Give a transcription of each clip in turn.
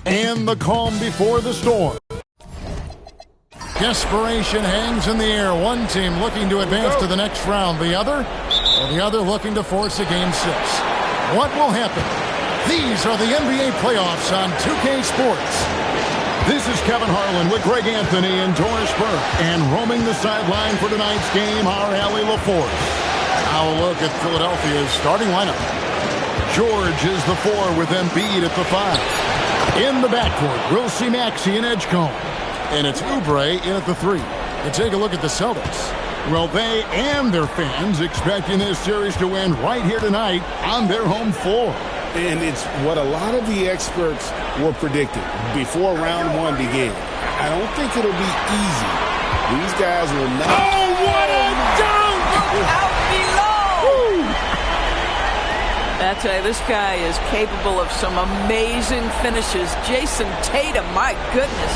And the calm before the storm. Desperation hangs in the air. One team looking to advance to the next round. The other looking to force a Game 6. What will happen? These are the NBA playoffs on 2K Sports. This is Kevin Harlan with Greg Anthony and Doris Burke. And roaming the sideline for tonight's game, our Allie LaForce. Now a look at Philadelphia's starting lineup. George is the 4 with Embiid at the 5. In the backcourt, we'll see Maxey and Edgecombe. And it's Oubre in at the 3. And take a look at the Celtics. Well, they and their fans expecting this series to win right here tonight on their home floor. And it's what a lot of the experts were predicting before round 1 began. I don't think it'll be easy. These guys will not. Oh, what a dunk! Out below! I tell you, this guy is capable of some amazing finishes. Jason Tatum, my goodness.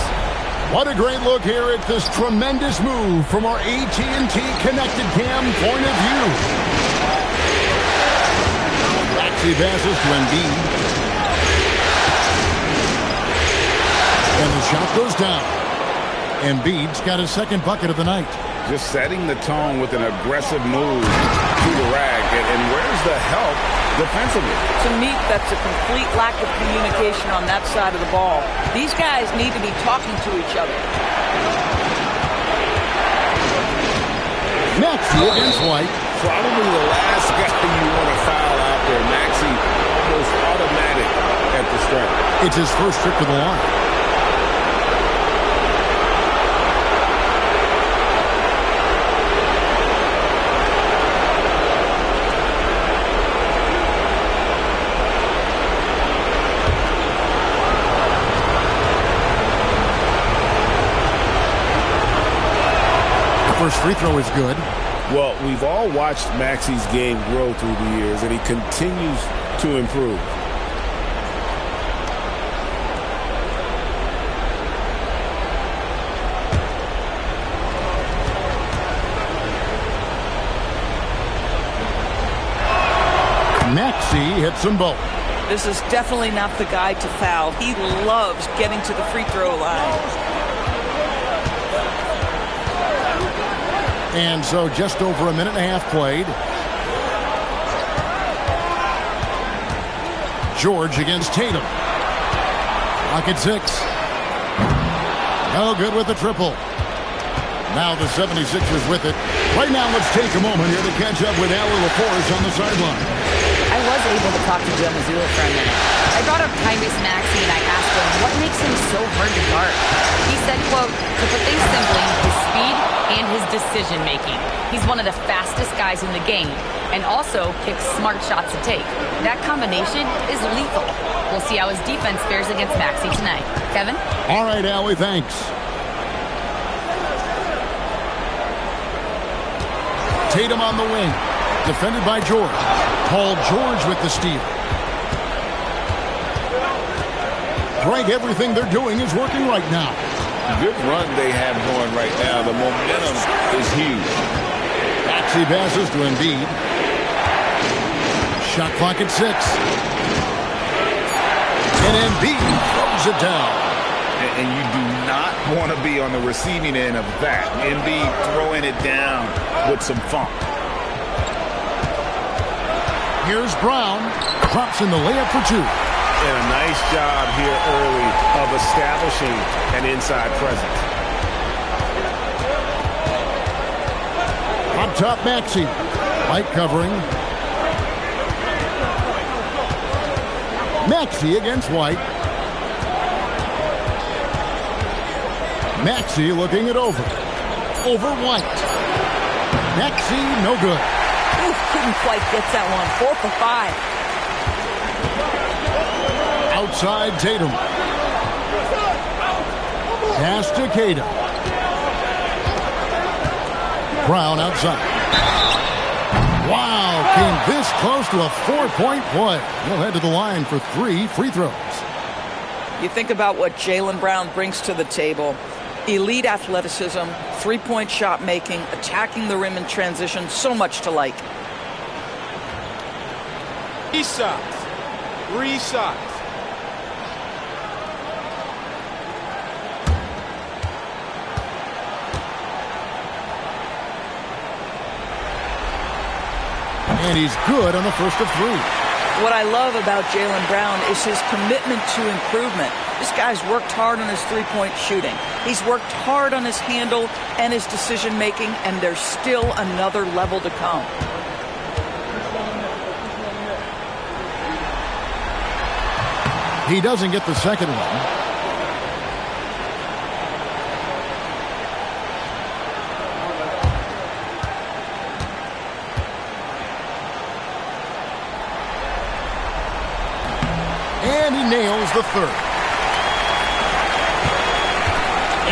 What a great look here at this tremendous move from our AT&T Connected Cam point of view. Maxey passes to Embiid. And the shot goes down. Embiid's got his second bucket of the night. Just setting the tone with an aggressive move to the rack. And where's the help defensively? To me, that's a complete lack of communication on that side of the ball. These guys need to be talking to each other. Maxey against White. Probably the last guy you want to foul out there. Maxey almost automatic at the start. It's his first trip to the line. First free throw is good. Well, we've all watched Maxey's game grow through the years, and he continues to improve. Maxey hits them both. This is definitely not the guy to foul. He loves getting to the free throw line. And so just over a minute and a half played. George against Tatum. Pocket 6. No good with the triple. Now the 76ers with it. Right now, let's take a moment here to catch up with Allie LaForce on the sideline. I was able to talk to Joe Mazzulla for a minute. I brought up Tyrese Maxey and I asked him what makes him so hard to guard. He said, quote, to put things simply, his speed and his decision-making. He's one of the fastest guys in the game and also picks smart shots to take. That combination is lethal. We'll see how his defense fares against Maxey tonight. Kevin? All right, Allie, thanks. Tatum on the wing. Defended by George. Paul George with the steal. Greg, everything they're doing is working right now. Good run they have going right now. The momentum is huge. Maxey passes to Embiid. Shot clock at 6. And Embiid throws it down. And you do not want to be on the receiving end of that. Embiid throwing it down with some funk. Here's Brown. Drops in the layup for 2. And a nice job here early of establishing an inside presence. Up top, Maxey. White covering. Maxey against White. Maxey looking it over. Over White. Maxey, no good. Ooh, couldn't quite get that one. 4 for 5. Outside Tatum. Pass to Tatum. Brown outside. Wow, came this close to a 4-point play. He'll head to the line for 3 free throws. You think about what Jaylen Brown brings to the table. Elite athleticism, three-point shot making, attacking the rim in transition, so much to like. 3 shots. And he's good on the first of 3. What I love about Jaylen Brown is his commitment to improvement. This guy's worked hard on his three-point shooting. He's worked hard on his handle and his decision-making, and there's still another level to come. He doesn't get the second one. And he nails the third.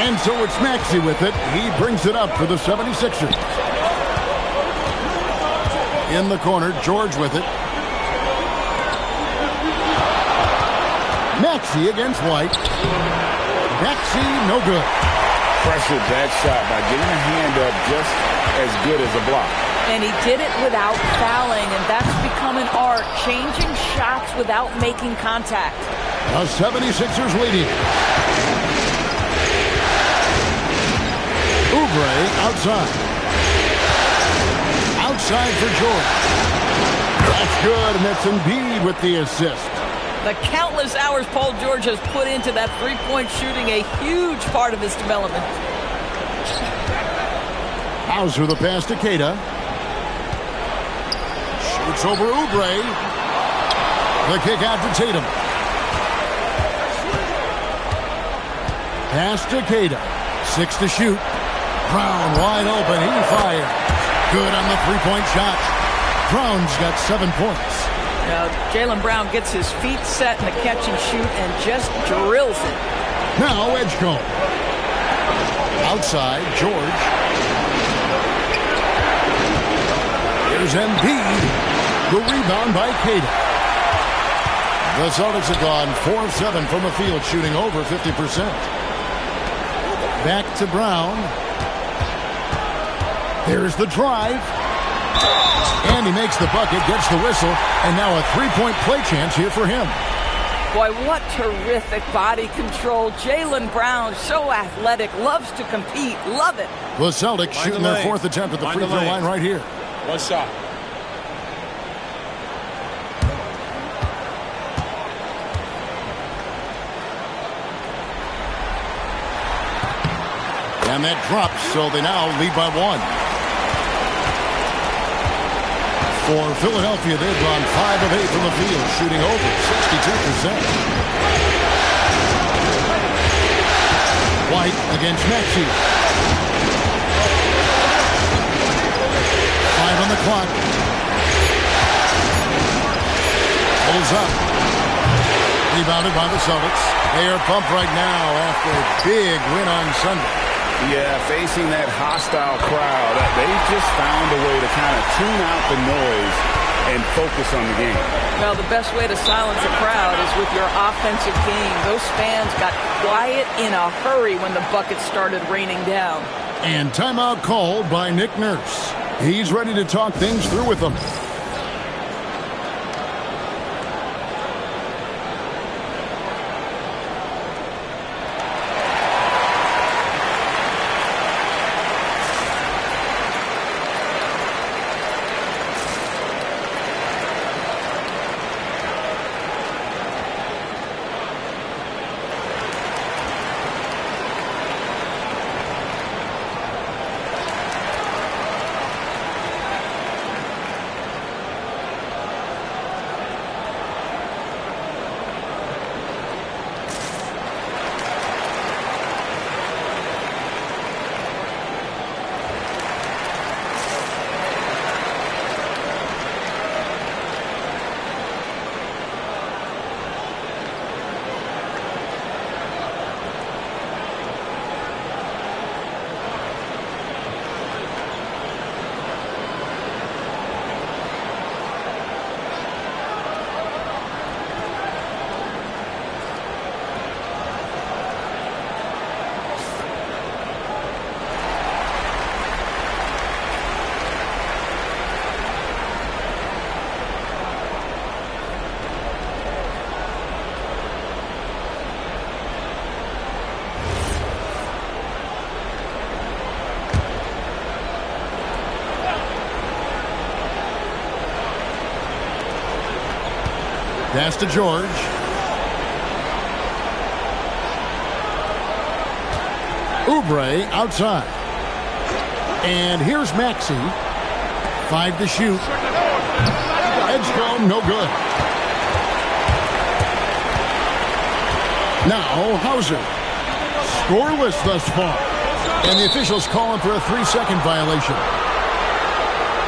And so it's Maxey with it. He brings it up for the 76ers. In the corner, George with it. Maxey against White. Maxey, no good. Pressured that shot by getting a hand up just as good as a block. And he did it without fouling, and that's become an art, changing shots without making contact. The 76ers leading. Oubre outside. Outside for George. That's good, and that's Embiid with the assist. The countless hours Paul George has put into that three-point shooting, a huge part of his development. Hauser the pass to Keita. Shoots over Oubre. The kick out to Tatum. Pass to Keita. 6 to shoot. Brown wide open. He fired. Good on the three-point shot. Brown's got 7 points. Now, Jaylen Brown gets his feet set in the catch and shoot and just drills it. Now Edgecombe. Outside, George. Here's Embiid. The rebound by Keita. The Celtics have gone 4 of 7 from the field, shooting over 50%. Back to Brown. There's the drive. And he makes the bucket, gets the whistle, and now a three-point play chance here for him. Boy, what terrific body control. Jaylen Brown, so athletic, loves to compete, love it. The Celtics shooting their 4th attempt at the free throw line right here. One shot. And that drops, so they now lead by 1. For Philadelphia, they've gone 5 of 8 from the field, shooting over 62%. White against Maxey. 5 on the clock. Pulls up. Rebounded by the Celtics. They are pumped right now after a big win on Sunday. Yeah, facing that hostile crowd, they just found a way to kind of tune out the noise and focus on the game. Well, the best way to silence a crowd is with your offensive game. Those fans got quiet in a hurry when the buckets started raining down. And timeout called by Nick Nurse. He's ready to talk things through with them. Pass to George. Oubre outside. And here's Maxey. 5 to shoot. Edgecombe, no good. Now, Hauser. Scoreless thus far. And the officials calling for a 3-second violation.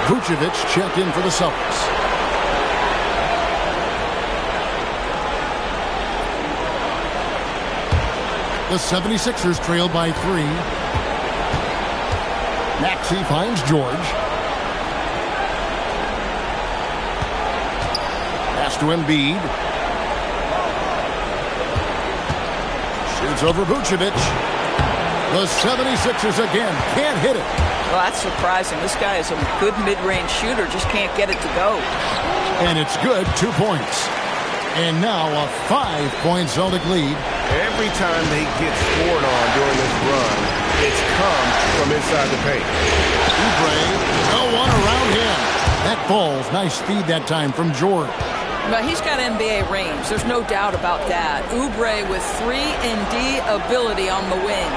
Vucevic checked in for the Celtics. The 76ers trail by 3. Maxey finds George. Pass to Embiid. Shoots over Vucevic. The 76ers again can't hit it. Well, that's surprising. This guy is a good mid-range shooter, just can't get it to go. And it's good, 2 points. And now a 5-point Celtic lead. Every time they get scored on during this run, it's come from inside the paint. Oubre, no one around him. That falls. Nice speed that time from George. But he's got NBA range. There's no doubt about that. Oubre with 3-and-D ability on the wing.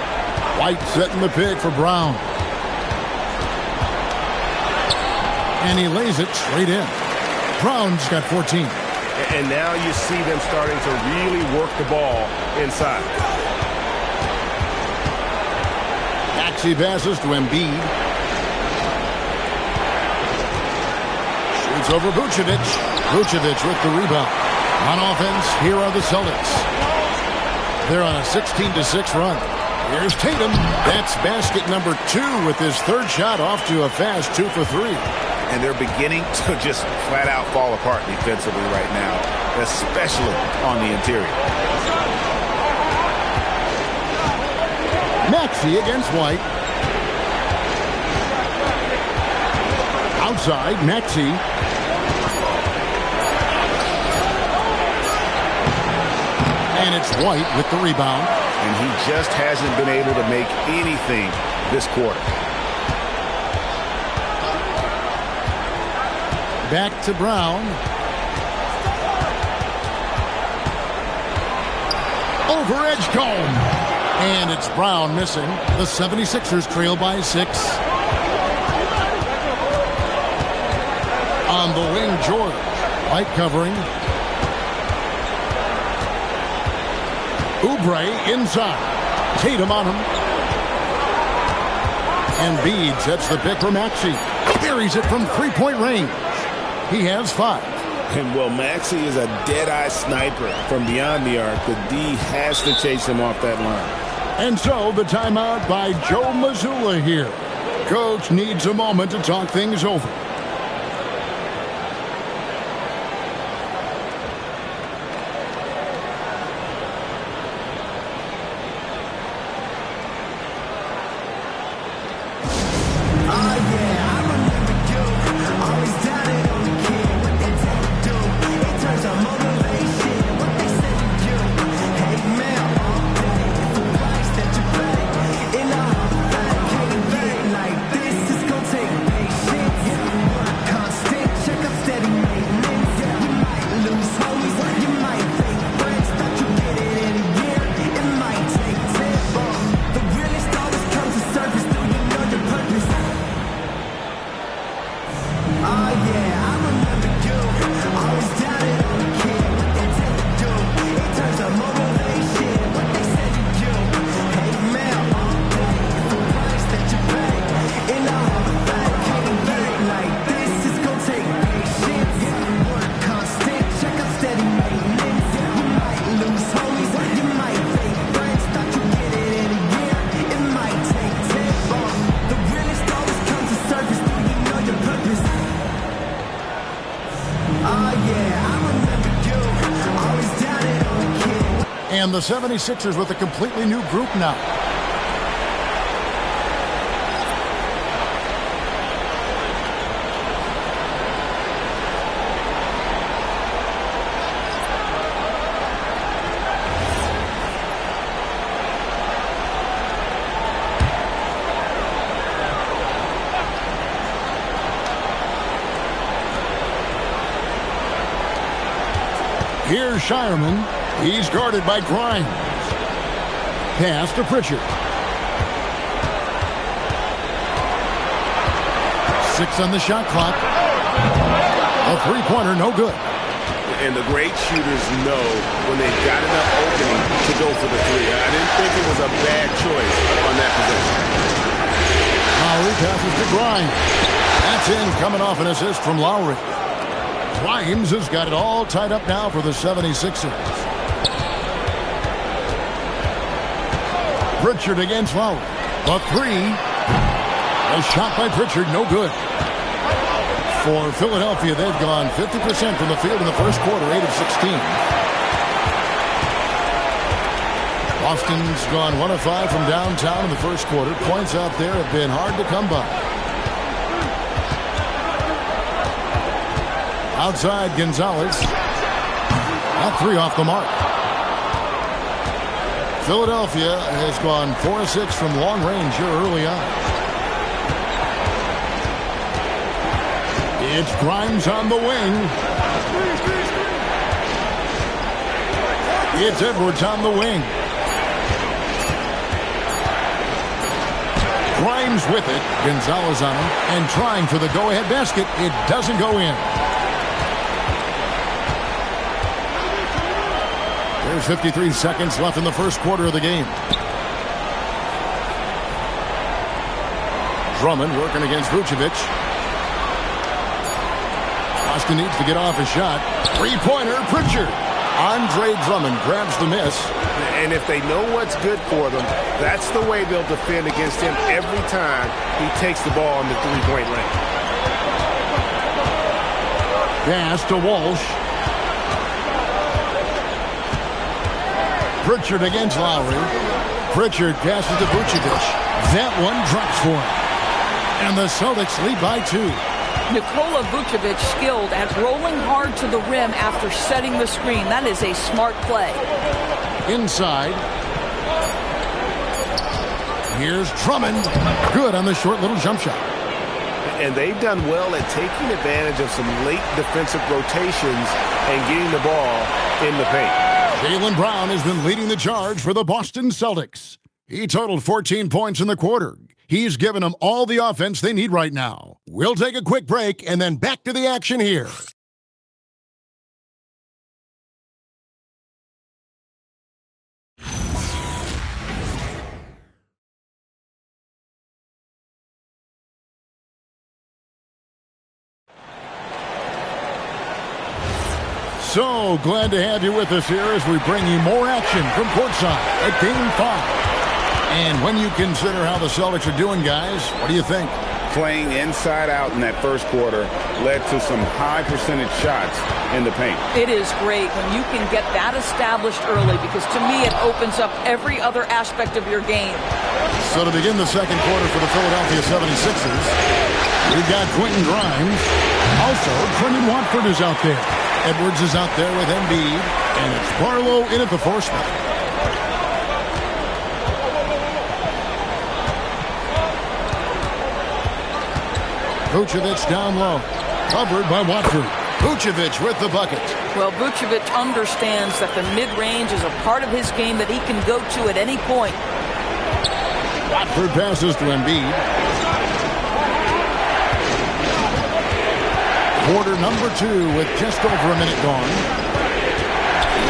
White setting the pick for Brown. And he lays it straight in. Brown's got 14. And now you see them starting to really work the ball inside. Maxey passes to Embiid. Shoots over Vucevic. Vucevic with the rebound. On offense, here are the Celtics. They're on a 16-6 run. Here's Tatum. That's basket number 2 with his 3rd shot off to a fast 2 for 3. And they're beginning to just flat out fall apart defensively right now, especially on the interior. Maxey against White. Outside, Maxey. And it's White with the rebound. And he just hasn't been able to make anything this quarter. Back to Brown. Over Edgecombe. And it's Brown missing. The 76ers trail by 6. On the wing, George. White covering. Oubre inside. Tatum on him. And Embiid sets the pick for Maxey. Buries it from 3-point range. He has 5. And well, Maxey is a dead-eye sniper from beyond the arc. The D has to chase him off that line. And so the timeout by Joe Mazzulla here. Coach needs a moment to talk things over. And the 76ers with a completely new group now. Here's Shireman. He's guarded by Grimes. Pass to Pritchard. 6 on the shot clock. A three-pointer, no good. And the great shooters know when they've got enough opening to go for the three. I didn't think it was a bad choice on that possession. Lowry passes to Grimes. That's in, coming off an assist from Lowry. Grimes has got it all tied up now for the 76ers. Pritchard against Lowry. The three. A shot by Pritchard, no good. For Philadelphia, they've gone 50% from the field in the first quarter, 8 of 16. Boston's gone 1 of 5 from downtown in the first quarter. Points out there have been hard to come by. Outside, Gonzalez. That three off the mark. Philadelphia has gone 4 of 6 from long range here early on. It's Grimes on the wing. It's Edwards on the wing. Grimes with it. Gonzalez on him. And trying for the go-ahead basket. It doesn't go in. There's 53 seconds left in the first quarter of the game. Drummond working against Vucevic. Boston needs to get off a shot. Three-pointer, Pritchard. Andre Drummond grabs the miss. And if they know what's good for them, that's the way they'll defend against him every time he takes the ball in the three-point lane. Pass to Walsh. Pritchard against Lowry. Pritchard passes to Vucevic. That one drops for him. And the Celtics lead by 2. Nikola Vucevic skilled at rolling hard to the rim after setting the screen. That is a smart play. Inside. Here's Drummond. Good on the short little jump shot. And they've done well at taking advantage of some late defensive rotations and getting the ball in the paint. Jaylen Brown has been leading the charge for the Boston Celtics. He totaled 14 points in the quarter. He's given them all the offense they need right now. We'll take a quick break and then back to the action here. So glad to have you with us here as we bring you more action from courtside at Game 5. And when you consider how the Celtics are doing, guys, what do you think? Playing inside out in that first quarter led to some high percentage shots in the paint. It is great when you can get that established early because to me it opens up every other aspect of your game. So to begin the second quarter for the Philadelphia 76ers, we've got Quentin Grimes. Also, Brendan Watford is out there. Edwards is out there with Embiid. And it's Barlow in at the 4 spot. Vucevic down low. Covered by Watford. Vucevic with the bucket. Well, Vucevic understands that the mid-range is a part of his game that he can go to at any point. Watford passes to Embiid. Quarter number 2 with just over a minute gone.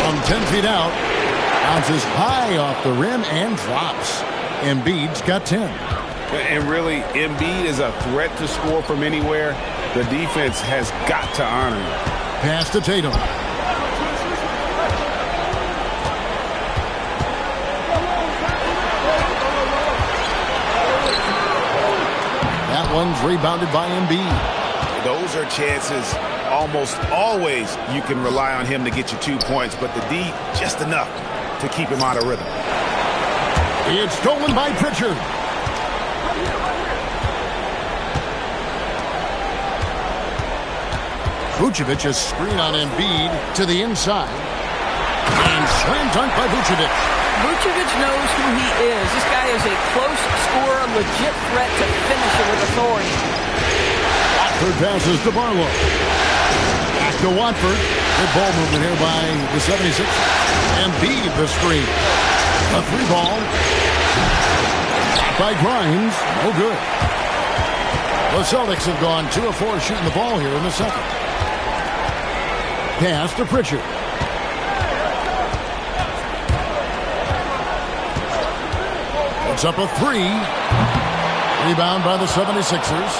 From 10 feet out. Bounces high off the rim and drops. Embiid's got 10. And really, Embiid is a threat to score from anywhere. The defense has got to honor him. Pass to Tatum. That one's rebounded by Embiid. Those are chances almost always you can rely on him to get you 2 points, but the D, just enough to keep him out of rhythm. It's stolen by Pritchard. Vucevic is screen on Embiid to the inside. And slam dunk by Vucevic. Vucevic knows who he is. This guy is a close scorer, legit threat to finish it with authority. Watford passes to Barlow. Back to Watford. Good ball movement here by the 76ers. Embiid the screen. A 3-ball. By Grimes. No good. The Celtics have gone 2 of 4 shooting the ball here in the second. Pass to Pritchard. It's up a 3. Rebound by the 76ers.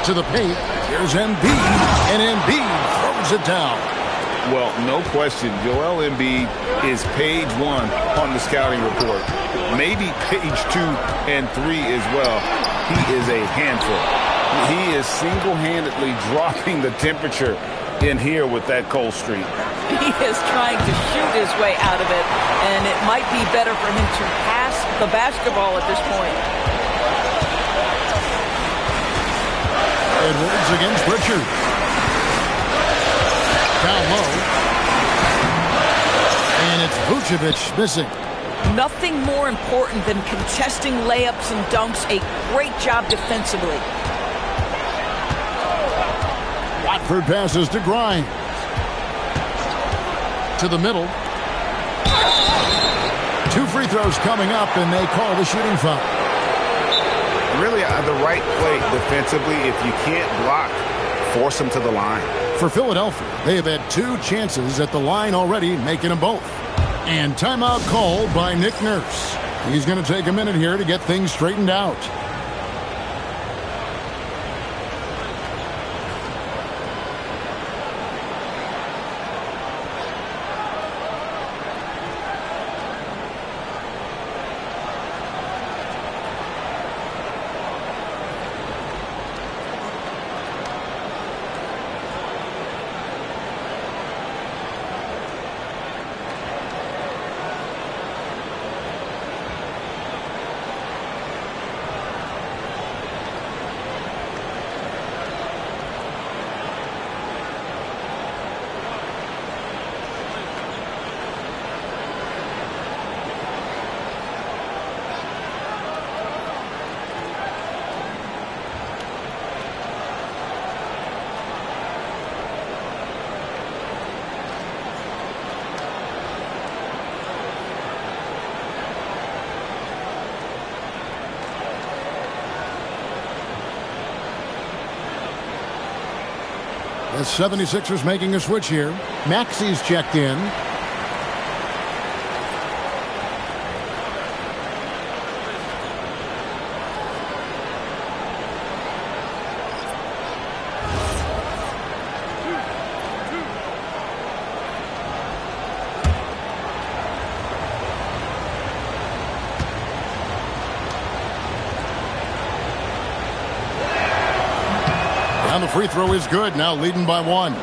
To the paint. Here's Embiid. And Embiid throws it down. Well, no question, Joel Embiid is page 1 on the scouting report. Maybe page 2 and 3 as well. He is a handful. He is single-handedly dropping the temperature in here with that cold streak. He is trying to shoot his way out of it, and it might be better for him to pass the basketball at this point. Edwards against Pritchard. Down low. And it's Vucevic missing. Nothing more important than contesting layups and dunks. A great job defensively. Watford passes to Grimes. To the middle. 2 free throws coming up, and they call the shooting foul. Really the right play defensively. If you can't block, force them to the line. For Philadelphia, they have had 2 chances at the line already, making them both. And timeout called by Nick Nurse. He's going to take a minute here to get things straightened out. The 76ers making a switch here. Maxey's checked in. And the free throw is good, now leading by 1.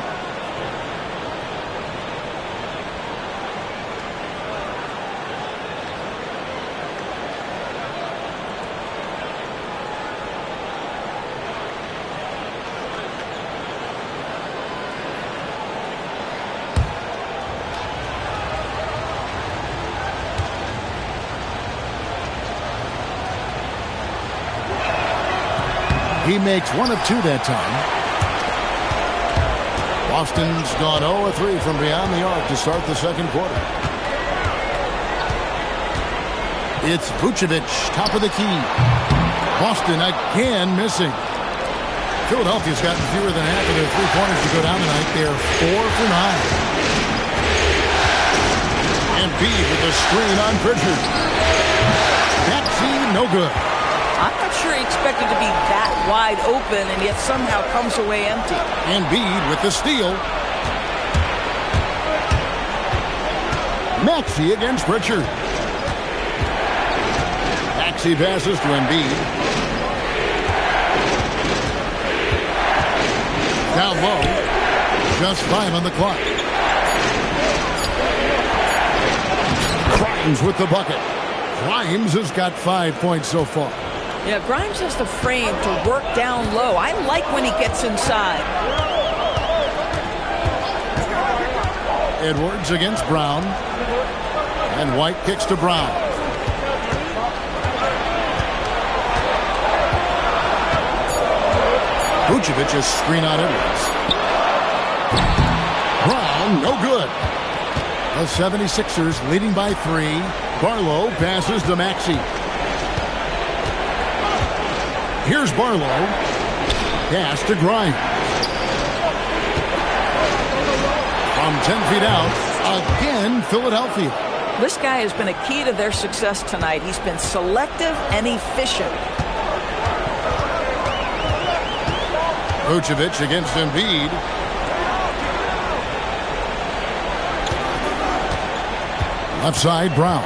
He makes 1 of 2 that time. Boston's gone 0 of 3 from beyond the arc to start the second quarter. It's Vucevic, top of the key. Boston again missing. Philadelphia's gotten fewer than half of their 3-pointers to go down tonight. They're 4 for 9. Embiid with the screen on Pritchard. Maxey, no good. I'm not sure he expected to be that wide open, and yet somehow comes away empty. Embiid with the steal. Maxey against Pritchard. Maxey passes to Embiid. Down low. Just 5 on the clock. Grimes with the bucket. Grimes has got 5 points so far. Yeah, Grimes has the frame to work down low. I like when he gets inside. Edwards against Brown. And White kicks to Brown. Vucevic is screen out Edwards. Brown, no good. The 76ers leading by 3. Barlow passes to Maxey. Here's Barlow. Pass to Grimes. From 10 feet out, again, Philadelphia. This guy has been a key to their success tonight. He's been selective and efficient. Vucevic against Embiid. Left side, Brown.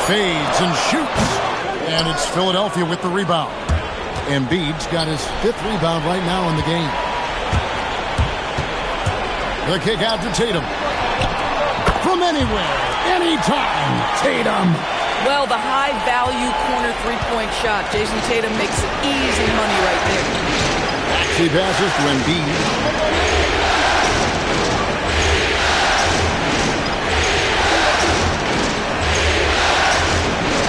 Fades and shoots. And it's Philadelphia with the rebound. Embiid's got his 5th rebound right now in the game. The kick out to Tatum. From anywhere, anytime, Tatum. Well, the high-value corner three-point shot. Jason Tatum makes easy money right there. Maxey passes to Embiid.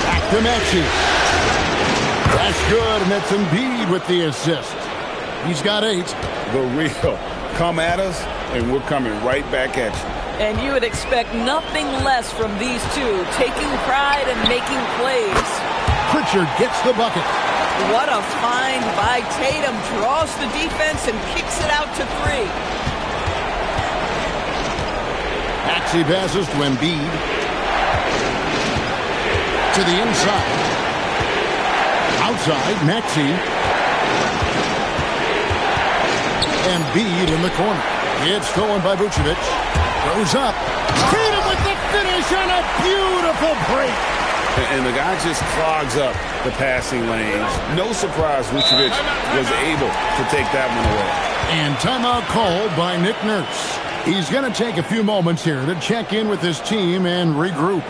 Back to Maxey. That's good, and that's Embiid with the assist. He's got 8. The real. Come at us, and we're coming right back at you. And you would expect nothing less from these two, taking pride and making plays. Pritchard gets the bucket. What a find by Tatum. Draws the defense and kicks it out to 3. Maxey passes to Embiid. To the inside. Outside, Maxey. Embiid in the corner. It's stolen by Vucevic. Goes up. Tatum with the finish on a beautiful break. And the guy just clogs up the passing lanes. No surprise Vucevic was able to take that one away. And timeout called by Nick Nurse. He's going to take a few moments here to check in with his team and regroup.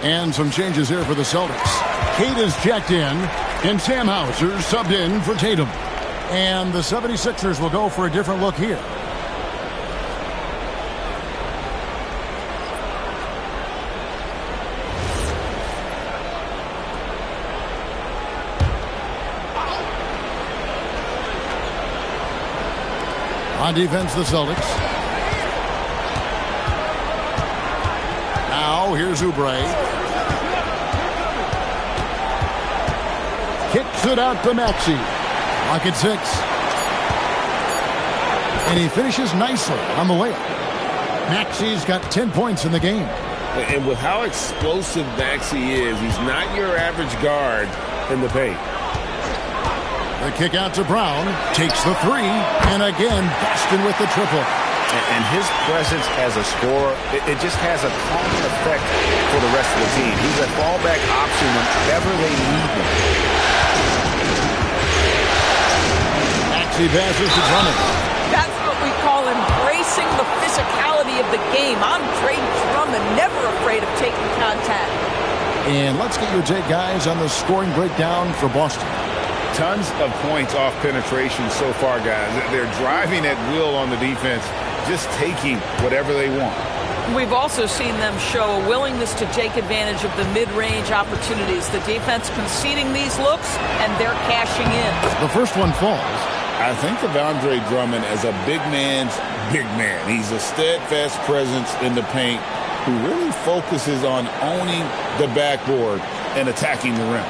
And some changes here for the Celtics. Kate is checked in, and Sam Hauser subbed in for Tatum. And the 76ers will go for a different look here. On defense, the Celtics. Now, here's Oubre. Kicks it out to Maxey. Lock at 6. And he finishes nicely on the layup. Maxey's got 10 points in the game. And with how explosive Maxey is, he's not your average guard in the paint. The kick out to Brown. Takes the 3. And again, Boston with the triple. And his presence as a scorer, it just has a calming effect for the rest of the team. He's a fallback option whenever they need him. Maxey passes to Drummond. That's what we call embracing the physicality of the game. Andre Drummond, never afraid of taking contact. And let's get your take, guys, on the scoring breakdown for Boston. Tons of points off penetration so far, guys. They're driving at will on the defense, just taking whatever they want. We've also seen them show a willingness to take advantage of the mid-range opportunities. The defense conceding these looks, and they're cashing in. The first one falls. I think of Andre Drummond as a big man's big man. He's a steadfast presence in the paint who really focuses on owning the backboard and attacking the rim.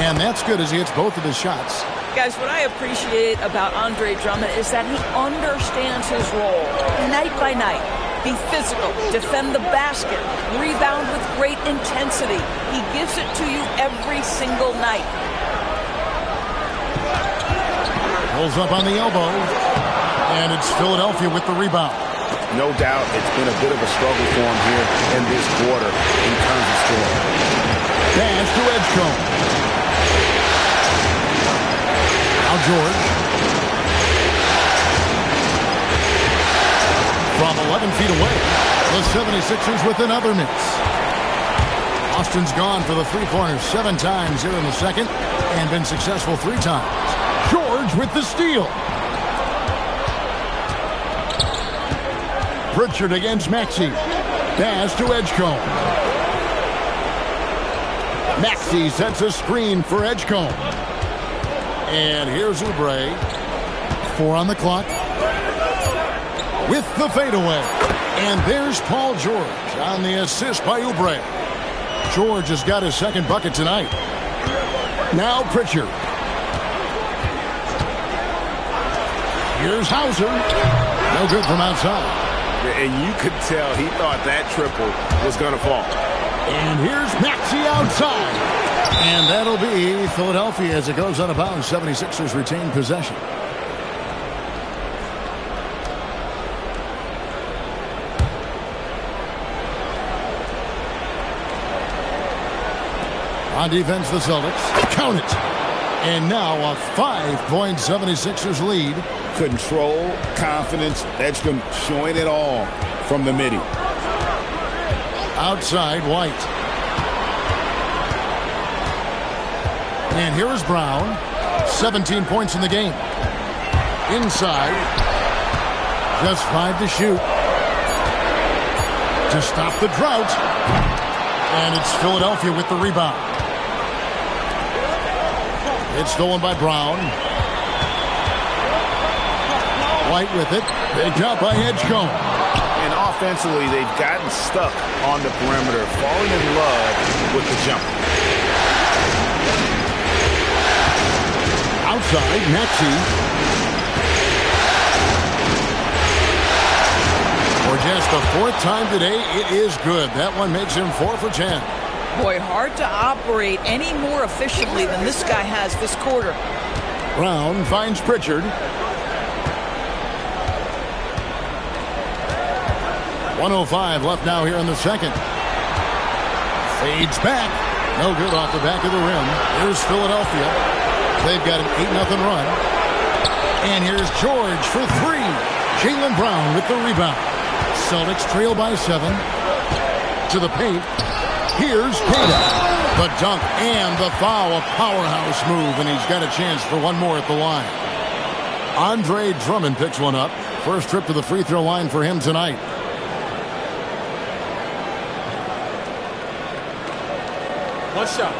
And that's good as he hits both of his shots. Guys, what I appreciate about Andre Drummond is that he understands his role night by night. Be physical, defend the basket, rebound with great intensity. He gives it to you every single night. Pulls up on the elbow, and it's Philadelphia with the rebound. No doubt it's been a bit of a struggle for him here in this quarter in terms of scoring. Pass to Edgecombe. Now George. From 11 feet away, the 76ers with another miss. Austin's gone for the three-pointer 7 times here in the second and been successful 3 times. George with the steal. Pritchard against Maxey. Pass to Edgecombe. Maxey sets a screen for Edgecombe. And here's Oubre. 4 on the clock. With the fadeaway. And there's Paul George on the assist by Oubre. George has got his second bucket tonight. Now Pritchard. Here's Hauser. No good from outside. And you could tell he thought that triple was going to fall. And here's Maxey outside. And that'll be Philadelphia as it goes out of bounds. 76ers retain possession. On defense, the Celtics. Count it. And now a 5-point 76ers lead. Control, confidence, Edgecombe showing it all from the midi. Outside, White. And here is Brown. 17 points in the game. Inside. Just 5 to shoot. To stop the drought. And it's Philadelphia with the rebound. It's stolen by Brown. White with it. Picked up by Edgecombe. And offensively, they've gotten stuck on the perimeter, falling in love with the jumper. Outside, Maxey. For just the 4th time today, it is good. That one makes him 4 for 10. Boy, hard to operate any more efficiently than this guy has this quarter. Brown finds Pritchard. 1:05 left now here in the second. Fades back. No good off the back of the rim. Here's Philadelphia. They've got an 8-0 run. And here's George for 3. Jaylen Brown with the rebound. Celtics trail by 7. To the paint. Here's Queta. The dunk and the foul. A powerhouse move, and he's got a chance for one more at the line. Andre Drummond picks one up. First trip to the free throw line for him tonight. One shot.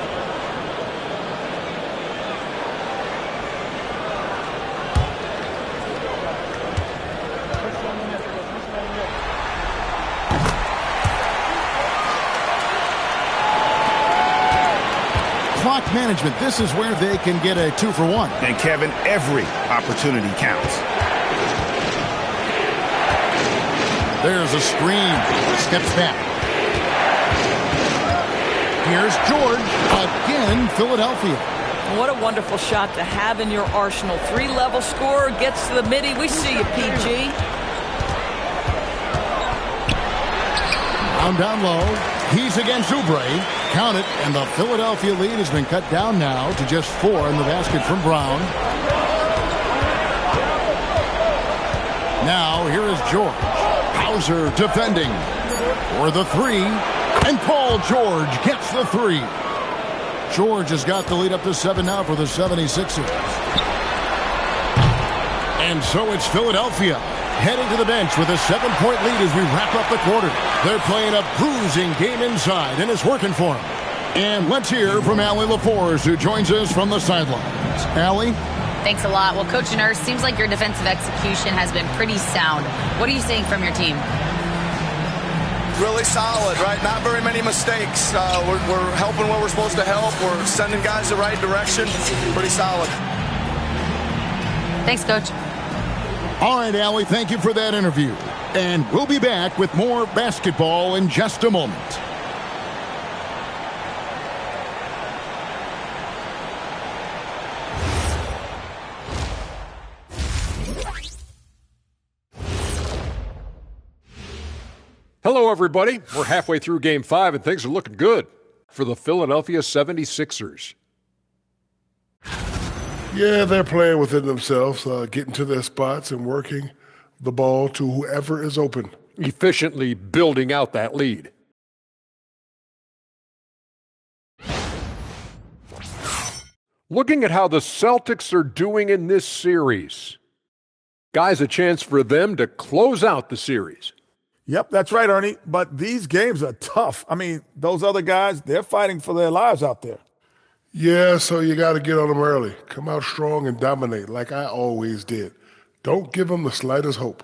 Clock management. This is where they can get a 2 for 1. And Kevin, every opportunity counts. There's a screen. Steps back. Here's George. Again, Philadelphia. What a wonderful shot to have in your arsenal. 3-level scorer, gets to the midi. We see you, PG. Down low. He's against Oubre. Count it. And the Philadelphia lead has been cut down now to just 4 in the basket from Brown. Now, here is George. Hauser defending for the 3. And Paul George gets the 3. George has got the lead up to 7 now for the 76ers. And so it's Philadelphia heading to the bench with a 7-point lead as we wrap up the quarter. They're playing a bruising game inside, and it's working for them. And let's hear from Allie LaForce, who joins us from the sidelines. Allie? Thanks a lot. Well, Coach Nurse, seems like your defensive execution has been pretty sound. What are you seeing from your team? Really solid, right? Not very many mistakes. We're helping where we're supposed to help. We're sending guys the right direction. Pretty solid. Thanks, Coach. All right, Allie, thank you for that interview. And we'll be back with more basketball in just a moment. Hello, everybody. We're halfway through Game 5, and things are looking good for the Philadelphia 76ers. Yeah, they're playing within themselves, getting to their spots and working the ball to whoever is open. Efficiently building out that lead. Looking at how the Celtics are doing in this series. Guys, a chance for them to close out the series. Yep, that's right, Ernie. But these games are tough. I mean, those other guys, they're fighting for their lives out there. Yeah, so you got to get on them early. Come out strong and dominate like I always did. Don't give them the slightest hope.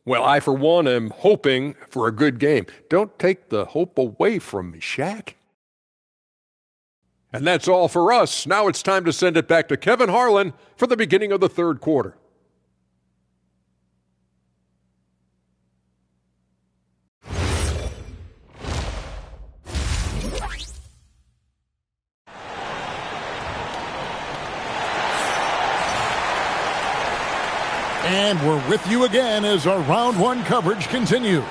Well, I, for one, am hoping for a good game. Don't take the hope away from me, Shaq. And that's all for us. Now it's time to send it back to Kevin Harlan for the beginning of the third quarter. And we're with you again as our round one coverage continues.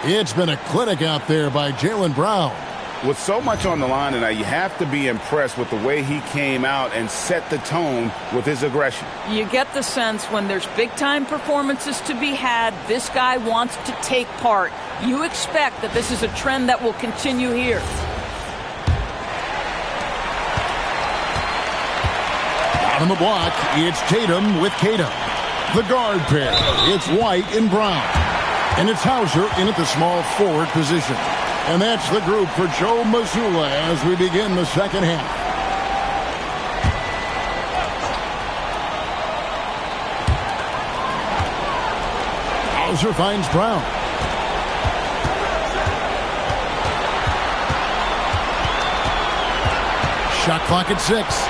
It's been a clinic out there by Jaylen Brown. With so much on the line tonight, you have to be impressed with the way he came out and set the tone with his aggression. You get the sense when there's big-time performances to be had, this guy wants to take part. You expect that this is a trend that will continue here. Out on the block, it's Tatum with Tatum. The guard pair, it's White and Brown. And it's Hauser in at the small forward position. And that's the group for Joe Mazzulla as we begin the second half. Hauser finds Brown. Shot clock at 6.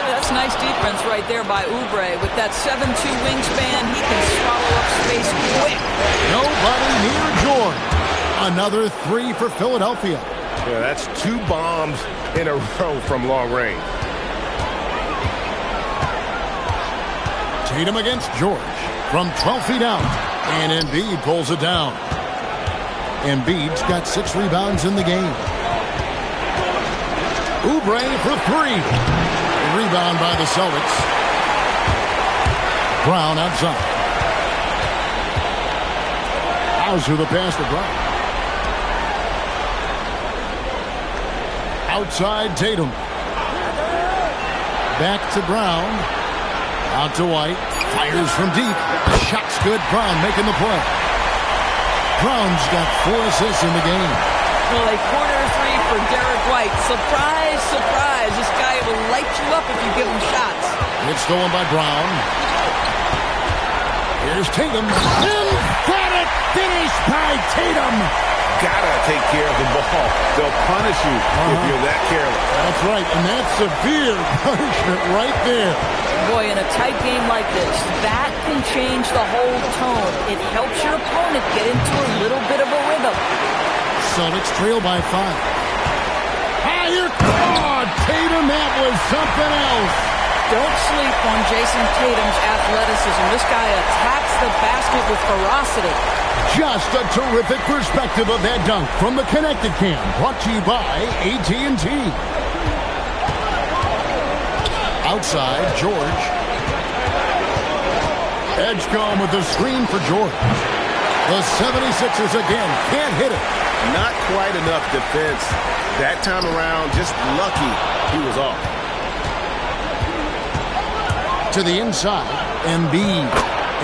That's nice defense right there by Oubre. With that 7'2 wingspan, he can swallow up space quick. Nobody near George. Another 3 for Philadelphia. Yeah, that's 2 bombs in a row from long range. Tatum against George from 12 feet out. And Embiid pulls it down. Embiid's got 6 rebounds in the game. Oubre for 3. Rebound by the Celtics. Brown outside. Hauser the pass to Brown. Outside Tatum. Back to Brown. Out to White. Fires from deep. Shot's good. Brown making the play. Brown's got 4 assists in the game. Well, a corner 3 for Derek White. Surprise, surprise. This guy will light you up if you give him shots. It's stolen by Brown. Here's Tatum. Emphatic finish by Tatum. Gotta take care of the ball. They'll punish you if you're that careless. That's right, and that's severe punishment right there. Boy, in a tight game like this, that can change the whole tone. It helps your opponent get into a little bit of a rhythm. Celtics trail by 5. Higher. Oh, Tatum, that was something else. Don't sleep on Jason Tatum's athleticism. This guy attacks the basket with ferocity. Just a terrific perspective of that dunk from the Connected Cam, brought to you by AT&T. Outside, George. Edgecombe with the screen for George. The 76ers again can't hit it. Not quite enough defense that time around. Just lucky he was off. To the inside, Embiid.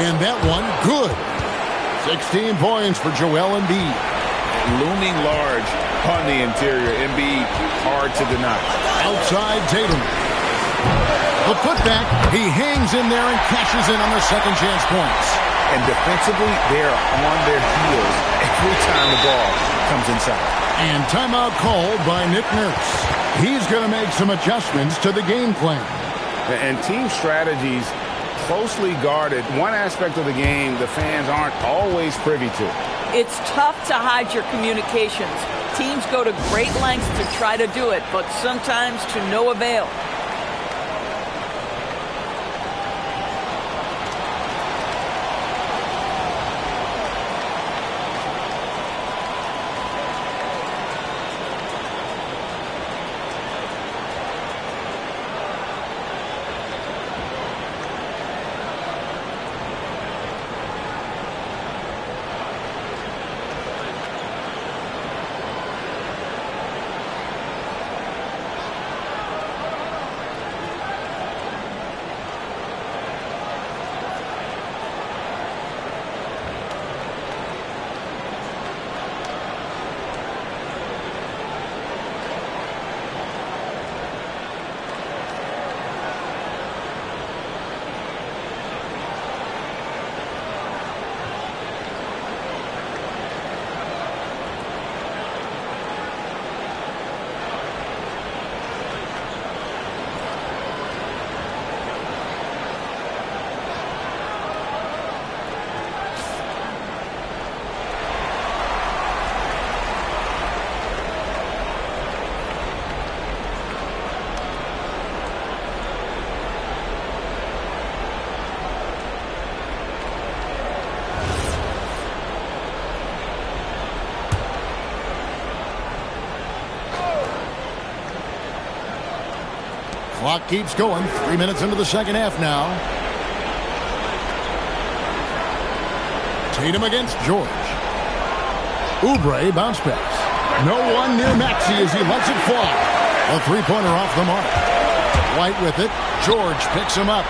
And that one, good. 16 points for Joel Embiid. Looming large on the interior. Embiid, hard to deny. Outside Tatum. The putback, he hangs in there and cashes in on the second chance points. And defensively, they're on their heels every time the ball comes inside. And timeout called by Nick Nurse. He's going to make some adjustments to the game plan. And team strategies closely guarded. One aspect of the game the fans aren't always privy to. It's tough to hide your communications. Teams go to great lengths to try to do it, but sometimes to no avail. Clock keeps going. 3 minutes into the second half now. Tatum against George. Oubre bounce pass. No one near Maxey as he lets it fly. A three-pointer off the mark. White with it. George picks him up.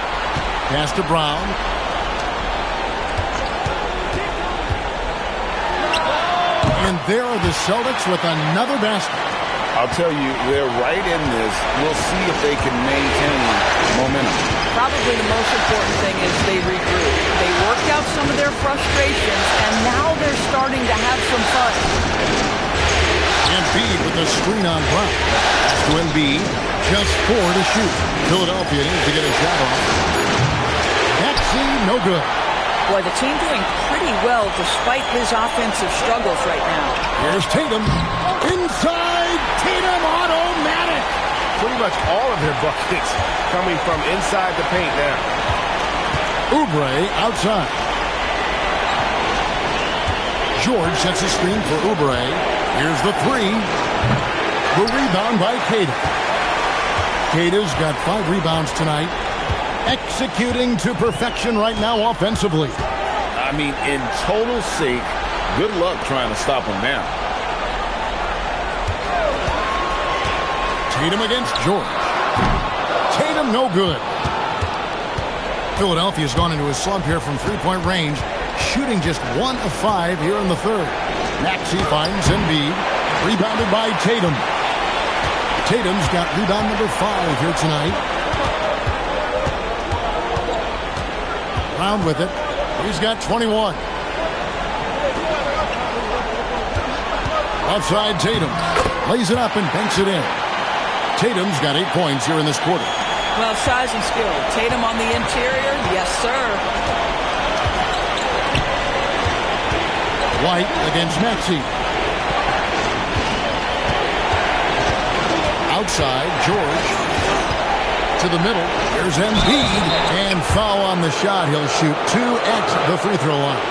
Pass to Brown. And there are the Celtics with another basket. I'll tell you, they're right in this. We'll see if they can maintain momentum. Probably the most important thing is they regroup. They worked out some of their frustrations, and now they're starting to have some fun. Embiid with the screen on Brown. Pass to Embiid. Just 4 to shoot. Philadelphia needs to get a shot off. Maxey, no good. Boy, the team doing pretty well despite his offensive struggles right now. Here's Tatum. Inside, Tatum automatic. Pretty much all of their buckets coming from inside the paint now. Oubre outside. George sets a screen for Oubre. Here's the three. The rebound by Queta. Queta's got 5 rebounds tonight. Executing to perfection right now offensively. I mean, in total sync. Good luck trying to stop him now. Tatum against George. Tatum no good. Philadelphia's gone into a slump here from three-point range, shooting just 1 of 5 here in the third. Maxey finds Embiid. Rebounded by Tatum. Tatum's got rebound number 5 here tonight. Brown with it. He's got 21. Outside Tatum. Lays it up and banks it in. Tatum's got 8 points here in this quarter. Well, size and skill. Tatum on the interior. Yes, sir. White against Maxey. Outside, George. To the middle. There's Embiid. And foul on the shot. He'll shoot 2 at the free throw line.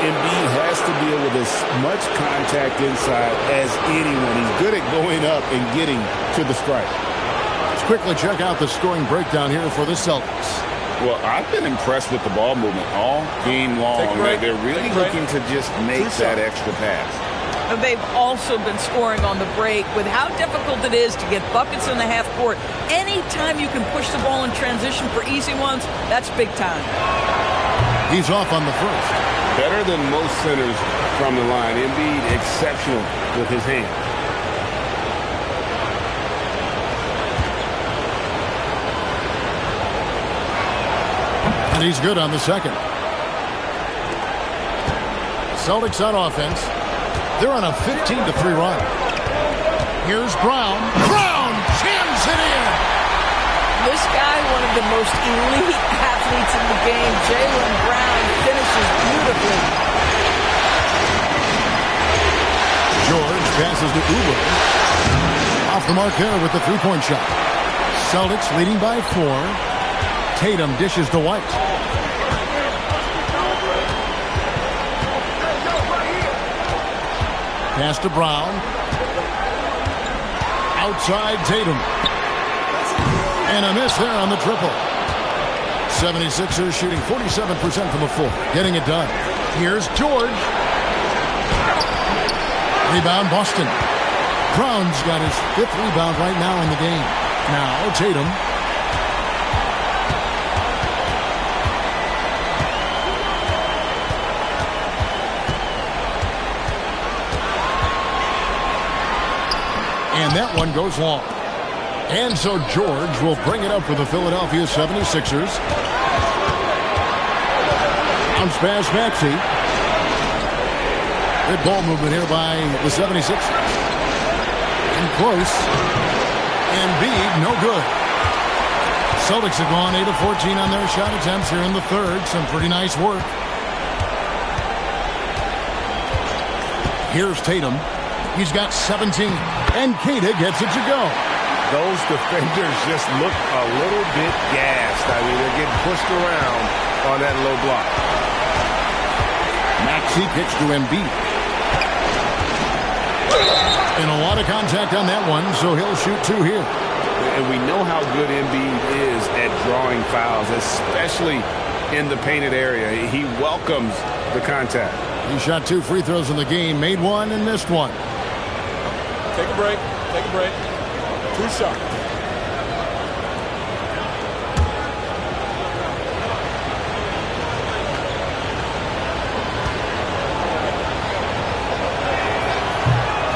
Embiid has to deal with as much contact inside as anyone. He's good at going up and getting to the stripe. Let's quickly check out the scoring breakdown here for the Celtics. Well, I've been impressed with the ball movement all game long. They're really looking to just make that extra pass. And they've also been scoring on the break. With how difficult it is to get buckets in the half court, anytime you can push the ball in transition for easy ones, that's big time. He's off on the first. Better than most centers from the line. Embiid exceptional with his hands. And he's good on the second. Celtics on offense. They're on a 15-3 run. Here's Brown. Brown jams it in. This guy, one of the most elite athletes in the game, Jaylen Brown, finishes beautifully. George passes to Uber. Off the mark there with the three-point shot. Celtics leading by 4. Tatum dishes to White. Pass to Brown. Outside Tatum. And a miss there on the triple. 76ers shooting 47% from the floor. Getting it done. Here's George. Rebound Boston. Brown's got his 5th rebound right now in the game. Now Tatum. And that one goes long. And so George will bring it up for the Philadelphia 76ers. Bounce pass Maxey. Good ball movement here by the 76ers. And close. Embiid, no good. Celtics have gone 8 of 14 on their shot attempts here in the third. Some pretty nice work. Here's Tatum. He's got 17. And Keita gets it to go. Those defenders just look a little bit gassed. I mean, they're getting pushed around on that low block. Maxey kicks to Embiid. And a lot of contact on that one, so he'll shoot 2 here. And we know how good Embiid is at drawing fouls, especially in the painted area. He welcomes the contact. He shot 2 free throws in the game, made 1 and missed 1. Take a break. Take a break. 2 shots.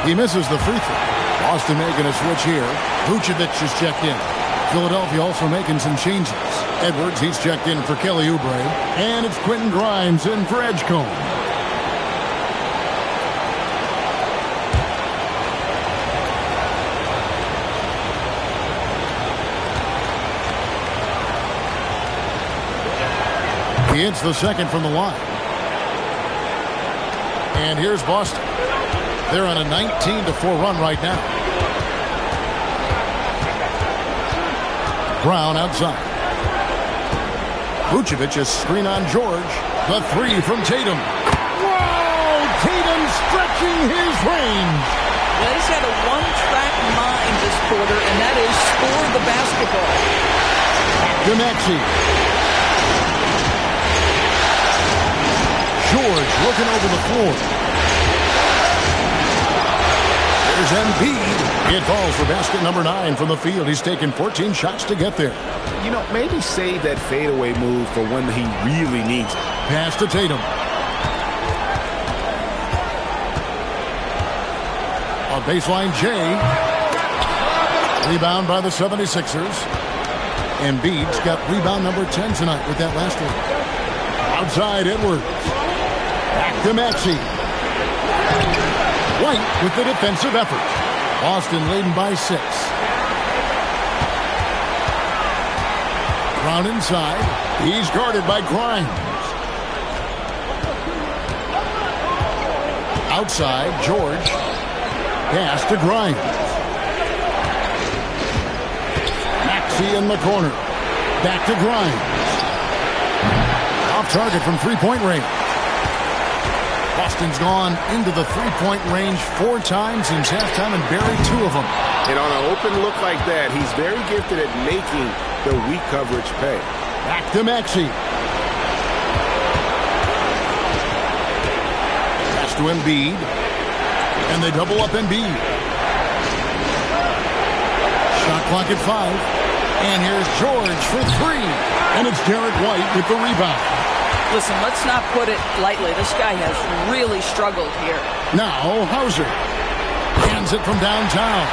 He misses the free throw. Boston making a switch here. Vucevic is checked in. Philadelphia also making some changes. Edwards, he's checked in for Kelly Oubre. And it's Quentin Grimes in for Edgecombe. He hits the second from the line. And here's Boston. They're on a 19-4 run right now. Brown outside. Vucevic is screen on George. The 3 from Tatum. Whoa! Tatum stretching his range. Well, he's had a one-track mind this quarter, and that is score the basketball. To Maxey. George looking over the floor. There's Embiid. It falls for basket number 9 from the field. He's taken 14 shots to get there. You know, maybe save that fadeaway move for when he really needs it. Pass to Tatum. A baseline J. Rebound by the 76ers. Embiid's got rebound number 10 tonight with that last one. Outside Edwards. Back to Maxey. White with the defensive effort. Boston leading by 6. Brown inside. He's guarded by Grimes. Outside, George. Pass to Grimes. Maxey in the corner. Back to Grimes. Off target from three-point range. Boston's gone into the three-point range 4 times since halftime and buried 2 of them. And on an open look like that, he's very gifted at making the weak coverage pay. Back to Maxey. Pass to Embiid. And they double up Embiid. Shot clock at 5. And here's George for 3. And it's Derek White with the rebound. Listen, let's not put it lightly. This guy has really struggled here. Now Hauser hands it from downtown.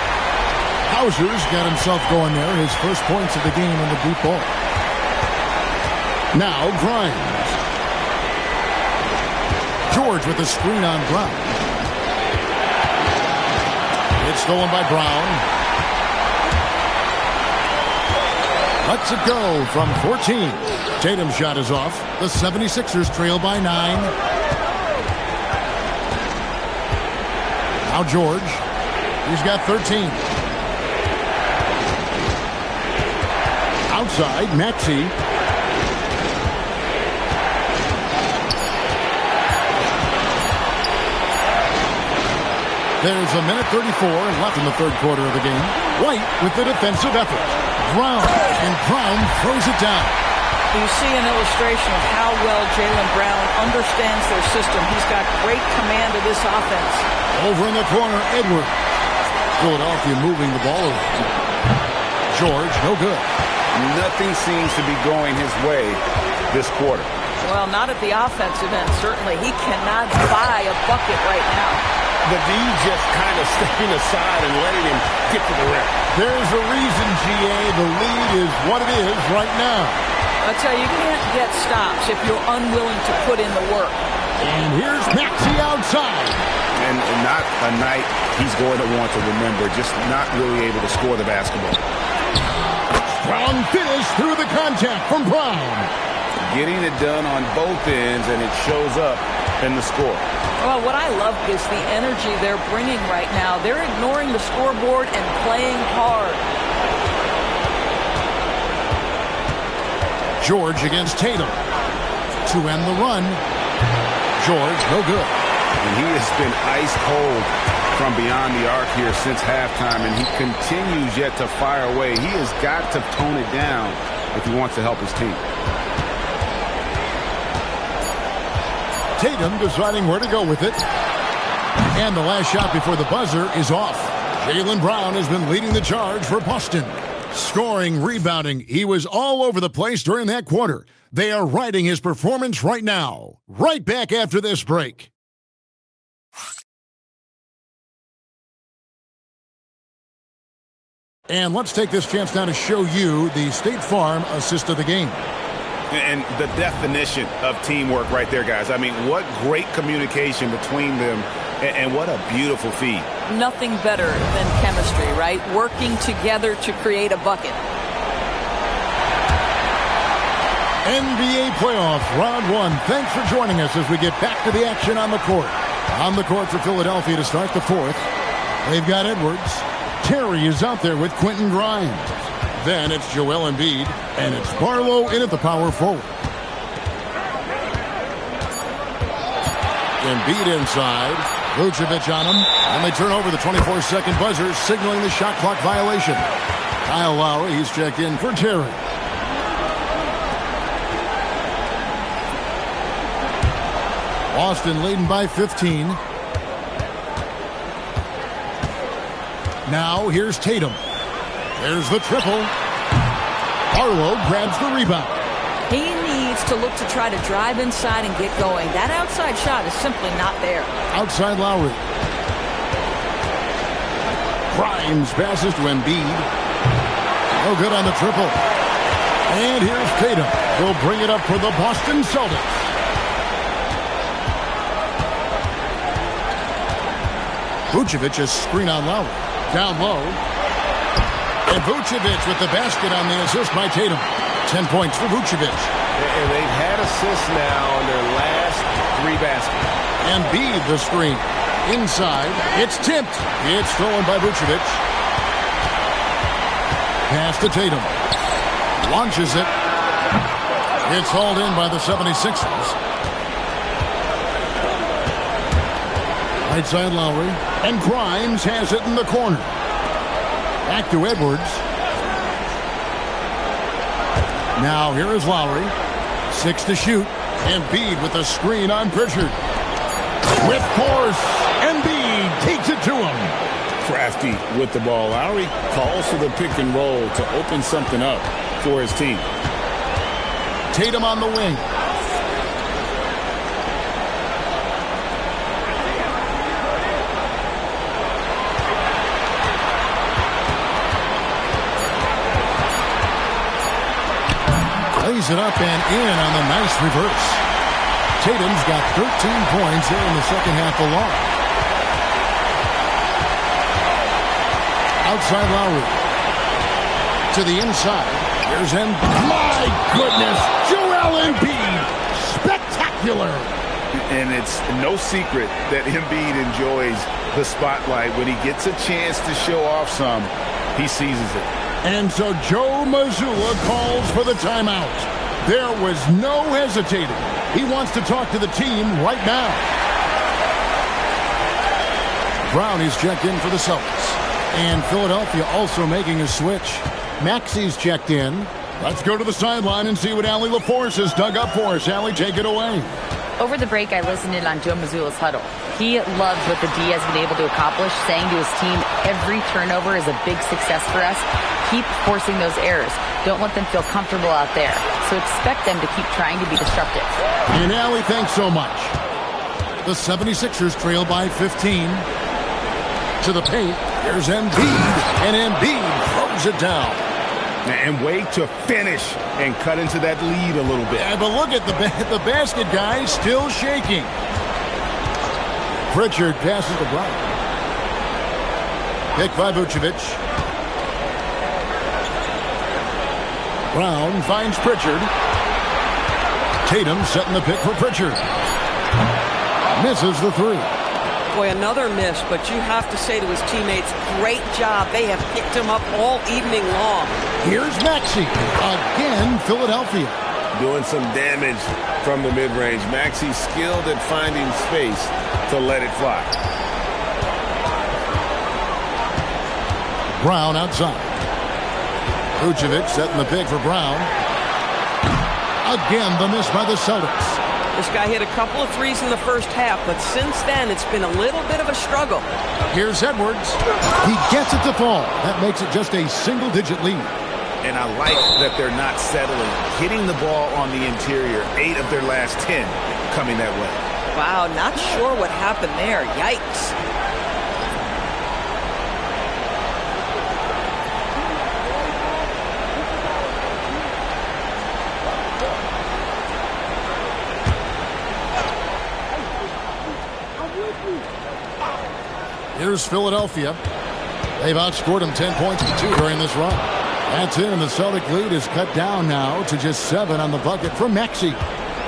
Hauser's got himself going there. His first points of the game in the deep ball. Now Grimes. George with the screen on Brown. It's stolen by Brown. Lets it go from 14. Tatum's shot is off. The 76ers trail by 9. Now George. He's got 13. Outside, Maxey. There's a minute 34 left in the third quarter of the game. White with the defensive effort. Brown, and Brown throws it down. You see an illustration of how well Jaylen Brown understands their system. He's got great command of this offense. Over in the corner, Edwards. Philadelphia moving the ball around. George, no good. Nothing seems to be going his way this quarter. Well, not at the offensive end, certainly. He cannot buy a bucket right now. The D just kind of stepping aside and letting him get to the rim. There's a reason, GA. The lead is what it is right now. I tell you, you can't get stops if you're unwilling to put in the work. And here's Maxey outside. And not a night he's going to want to remember, just not really able to score the basketball. Strong finish through the contact from Brown. Getting it done on both ends, and it shows up in the score. Well, what I love is the energy they're bringing right now. They're ignoring the scoreboard and playing hard. George against Tatum to end the run. George, no good. And he has been ice cold from beyond the arc here since halftime, and he continues yet to fire away. He has got to tone it down if he wants to help his team. Tatum deciding where to go with it. And the last shot before the buzzer is off. Jaylen Brown has been leading the charge for Boston. Scoring, rebounding, he was all over the place during that quarter. They are riding his performance right now. Right back after this break. And let's take this chance now to show you the State Farm assist of the game. And the definition of teamwork right there, guys. I mean, what great communication between them, and what a beautiful feed. Nothing better than chemistry, right? Working together to create a bucket. NBA playoff round 1. Thanks for joining us as we get back to the action on the court. On the court for Philadelphia to start the fourth. They've got Edwards. Terry is out there with Quentin Grimes. Then it's Joel Embiid, and it's Barlow in at the power forward. Embiid inside. Vucevic on him. And they turn over the 24-second buzzer, signaling the shot clock violation. Kyle Lowry, he's checked in for Terry. Boston leading by 15. Now here's Tatum. There's the triple. Barlow grabs the rebound. He needs to look to try to drive inside and get going. That outside shot is simply not there. Outside Lowry. Grimes passes to Embiid. No good on the triple. And here's Tatum. He'll bring it up for the Boston Celtics. Vucevic is screen on Lowry. Down low. And Vucevic with the basket on the assist by Tatum. 10 points for Vucevic. And they've had assists now on their last 3 baskets. Embiid the screen. Inside. It's tipped. It's stolen by Vucevic. Pass to Tatum. Launches it. It's hauled in by the 76ers. Right side Lowry. And Grimes has it in the corner. Back to Edwards. Now here is Lowry. 6 to shoot. Embiid with a screen on Pritchard. With force, Embiid takes it to him. Crafty with the ball. Lowry calls for the pick and roll to open something up for his team. Tatum on the wing. Lays it up and in on the nice reverse. Tatum's got 13 points here in the second half alone. Outside Lowry. To the inside. Here's Embiid. My goodness. Joel Embiid. Spectacular. And it's no secret that Embiid enjoys the spotlight. When he gets a chance to show off some, he seizes it. And so Joe Mazzulla calls for the timeout. There was no hesitating. He wants to talk to the team right now. Brown is checked in for the Celtics. And Philadelphia also making a switch. Maxi's checked in. Let's go to the sideline and see what Allie LaForce has dug up for us. Allie, take it away. Over the break, I listened in on Joe Mazzulla's huddle. He loves what the D has been able to accomplish, saying to his team, every turnover is a big success for us. Keep forcing those errors. Don't let them feel comfortable out there. So expect them to keep trying to be disruptive. And Allie, thanks so much. The 76ers trail by 15. To the paint. Here's Embiid. And Embiid throws it down. And wait to finish and cut into that lead a little bit. Yeah, but look at the basket guy still shaking. Pritchard passes to Brown. Pick by Vucevic. Brown finds Pritchard. Tatum setting the pick for Pritchard. Misses the three. Boy, another miss, but you have to say to his teammates, great job. They have picked him up all evening long. Here's Maxey. Again, Philadelphia. Doing some damage from the mid-range. Maxey skilled at finding space to let it fly. Brown outside. Vucevic setting the pick for Brown. Again, the miss by the Celtics. This guy hit a couple of threes in the first half, but since then, it's been a little bit of a struggle. Here's Edwards. He gets it to fall. That makes it just a single-digit lead. And I like that they're not settling. Hitting the ball on the interior, 8 of their last 10 coming that way. Wow, not sure what happened there. Yikes. Here's Philadelphia. They've outscored them 10 points to 2 during this run. That's it, and the Celtic lead is cut down now to just 7 on the bucket from Maxey.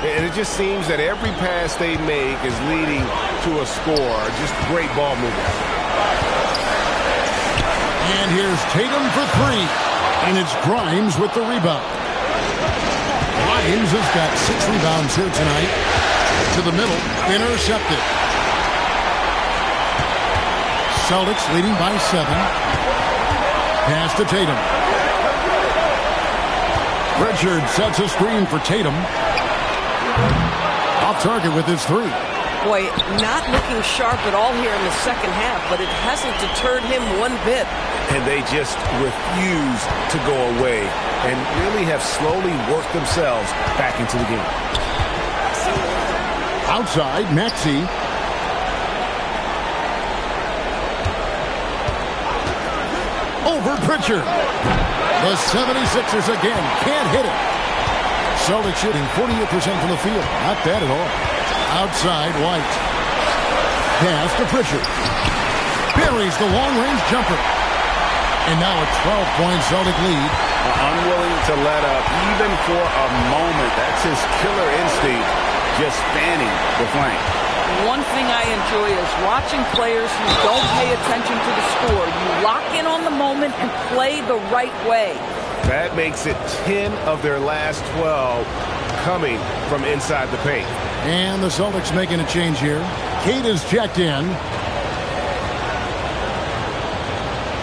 And it just seems that every pass they make is leading to a score. Just great ball movement. And here's Tatum for 3. And it's Grimes with the rebound. Grimes has got 6 rebounds here tonight. To the middle, intercepted. Celtics leading by 7. Pass to Tatum. Pritchard sets a screen for Tatum. Off target with his 3. Boy, not looking sharp at all here in the second half, but it hasn't deterred him one bit. And they just refuse to go away and really have slowly worked themselves back into the game. Outside, Maxey. Over Pritchard. The 76ers again can't hit it. Celtics shooting 48% from the field. Not bad at all. Outside, White. Pass to Pritchard. Buries the long-range jumper. And now a 12-point Celtic lead. Unwilling to let up even for a moment. That's his killer instinct, just fanning the flank. One thing I enjoy is watching players who don't pay attention to the score. You lock in on the moment and play the right way. That makes it 10 of their last 12 coming from inside the paint. And the Celtics making a change here. Kate is checked in.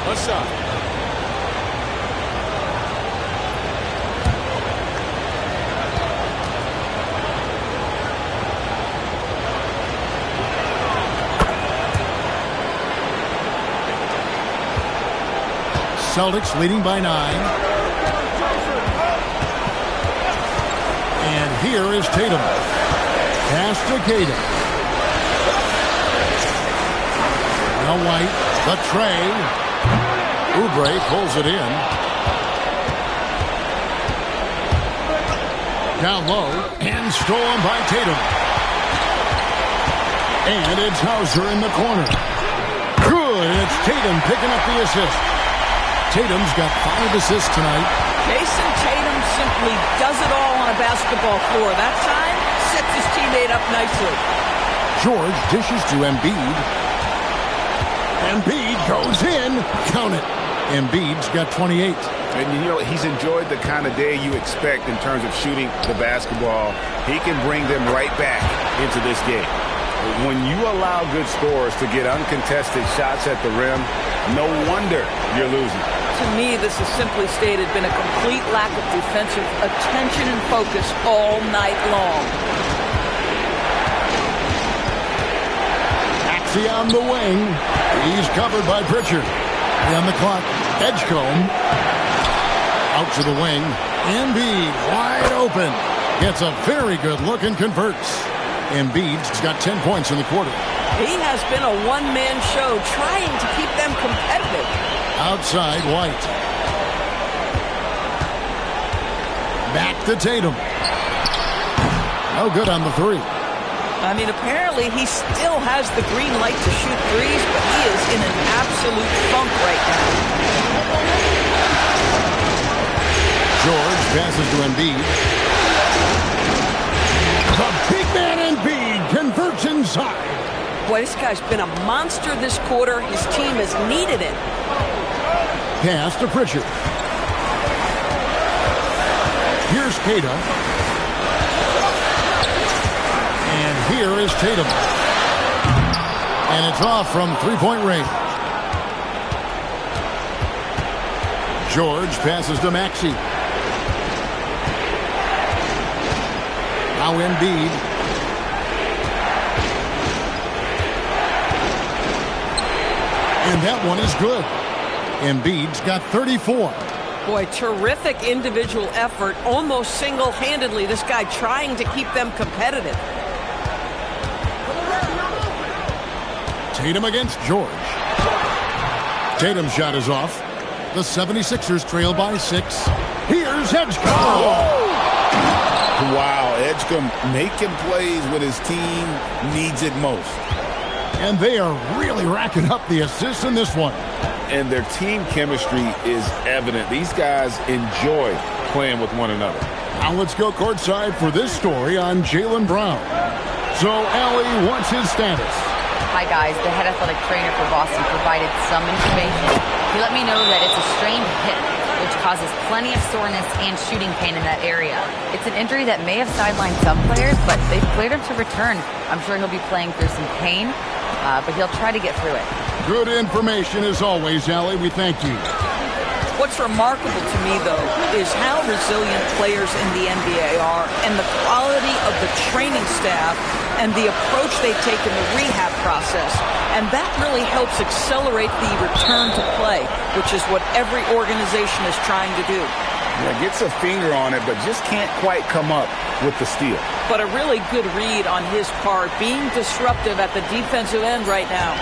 Left side. Celtics leading by 9. And here is Tatum. Pass to Tatum. Now White, the tray. Oubre pulls it in. Down low, and stolen by Tatum. And it's Hauser in the corner. Good, it's Tatum picking up the assist. Tatum's got 5 assists tonight. Jason Tatum simply does it all on a basketball floor. That time, sets his teammate up nicely. George dishes to Embiid. Embiid goes in. Count it. Embiid's got 28. And, you know, he's enjoyed the kind of day you expect in terms of shooting the basketball. He can bring them right back into this game. When you allow good scorers to get uncontested shots at the rim, no wonder you're losing. To me, this has simply stated been a complete lack of defensive attention and focus all night long. Maxey on the wing. He's covered by Pritchard. On the clock, Edgecombe. Out to the wing. Embiid wide open. Gets a very good look and converts. Embiid's got 10 points in the quarter. He has been a one-man show trying to keep them competitive. Outside, White. Back to Tatum. No good on the 3. I mean, apparently he still has the green light to shoot threes, but he is in an absolute funk right now. George passes to Embiid. The big man Embiid converts inside. Boy, this guy's been a monster this quarter. His team has needed it. Pass to Pritchard. Here's Tatum. And here is Tatum. And it's off from three-point range. George passes to Maxey. Now Embiid. And that one is good. Embiid's got 34. Boy, terrific individual effort. Almost single-handedly, this guy trying to keep them competitive. Tatum against George. Tatum's shot is off. The 76ers trail by 6. Here's Edgecombe. Wow, Edgecombe making plays when his team needs it most. And they are really racking up the assists in this one. And their team chemistry is evident. These guys enjoy playing with one another. Now let's go courtside for this story on Jaylen Brown. So, Allie, what's his status? Hi, guys. The head athletic trainer for Boston provided some information. He let me know that it's a strained hip, which causes plenty of soreness and shooting pain in that area. It's an injury that may have sidelined some players, but they've cleared him to return. I'm sure he'll be playing through some pain, but he'll try to get through it. Good information as always, Allie. We thank you. What's remarkable to me, though, is how resilient players in the NBA are and the quality of the training staff and the approach they take in the rehab process. And that really helps accelerate the return to play, which is what every organization is trying to do. Yeah, gets a finger on it, but just can't quite come up with the steal. But a really good read on his part, being disruptive at the defensive end right now.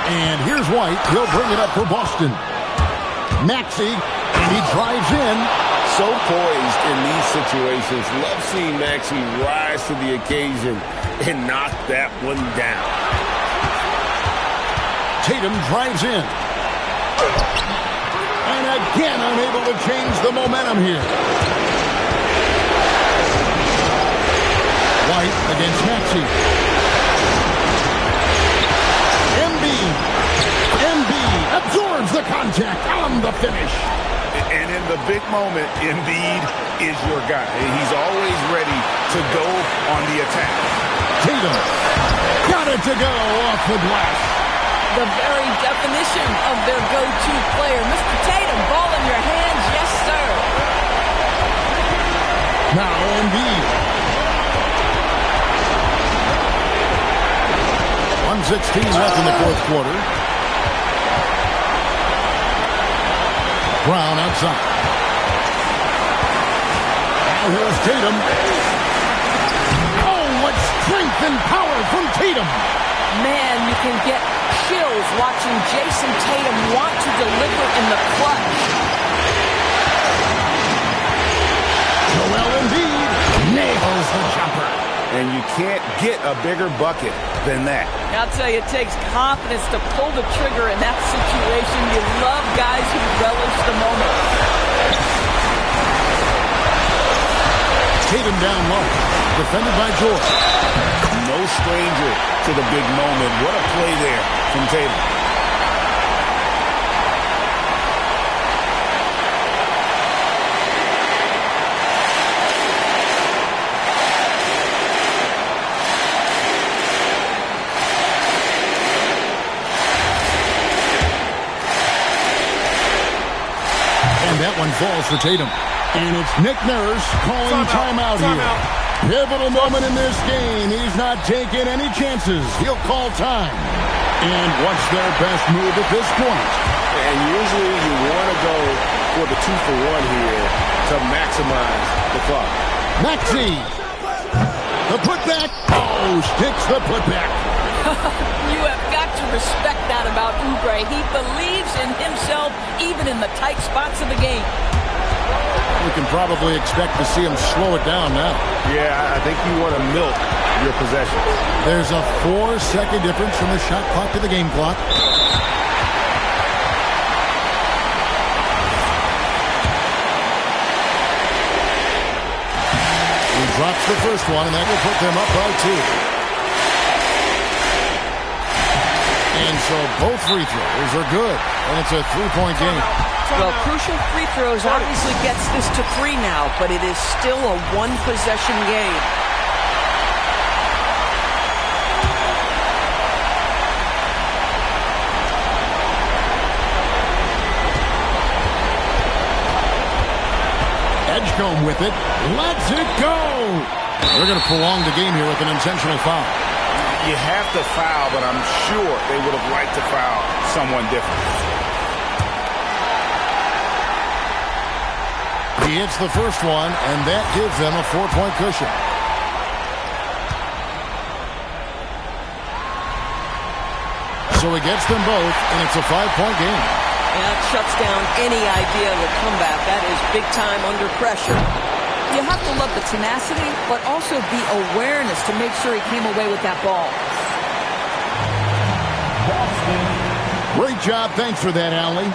And here's White. He'll bring it up for Boston. Maxey, and he drives in. So poised in these situations. Love seeing Maxey rise to the occasion and knock that one down. Tatum drives in. And again unable to change the momentum here. White against Maxey. Embiid absorbs the contact on the finish. And in the big moment, Embiid is your guy. He's always ready to go on the attack. Tatum got it to go off the glass. The very definition of their go-to player. Mr. Tatum, ball in your hands, yes, sir. Now Embiid. 1:16 left in the fourth quarter. Brown outside. Now here's Tatum. Oh, what strength and power from Tatum. Man, you can get chills watching Jason Tatum want to deliver in the clutch. Joel Embiid nails the jumper. And you can't get a bigger bucket than that. I'll tell you, it takes confidence to pull the trigger in that situation. You love guys who relish the moment. Tatum down low. Defended by George. No stranger to the big moment. What a play there from Tatum. And that one falls for Tatum. And it's Nick Nurse calling timeout here. Pivotal moment in this game. He's not taking any chances. He'll call time. And what's their best move at this point? And usually you want to go for the 2-for-1 here to maximize the clock. Maxey. The putback. Oh, sticks the putback. You have got to respect that about Oubre. He believes in himself even in the tight spots of the game. We can probably expect to see him slow it down now. Yeah, I think you want to milk your possession. There's a 4-second difference from the shot clock to the game clock. He drops the first one, and that will put them up by 2. And so both free throws are good, and it's a 3-point game. Well, crucial free throws obviously gets this to 3 now, but it is still a one-possession game. Edgecombe with it. Lets it go. They're going to prolong the game here with an intentional foul. You have to foul, but I'm sure they would have liked to foul someone different. He hits the first one, and that gives them a 4-point cushion. So he gets them both, and it's a 5-point game. And that shuts down any idea of a comeback. That is big time under pressure. You have to love the tenacity, but also the awareness to make sure he came away with that ball. Great job. Thanks for that, Allie.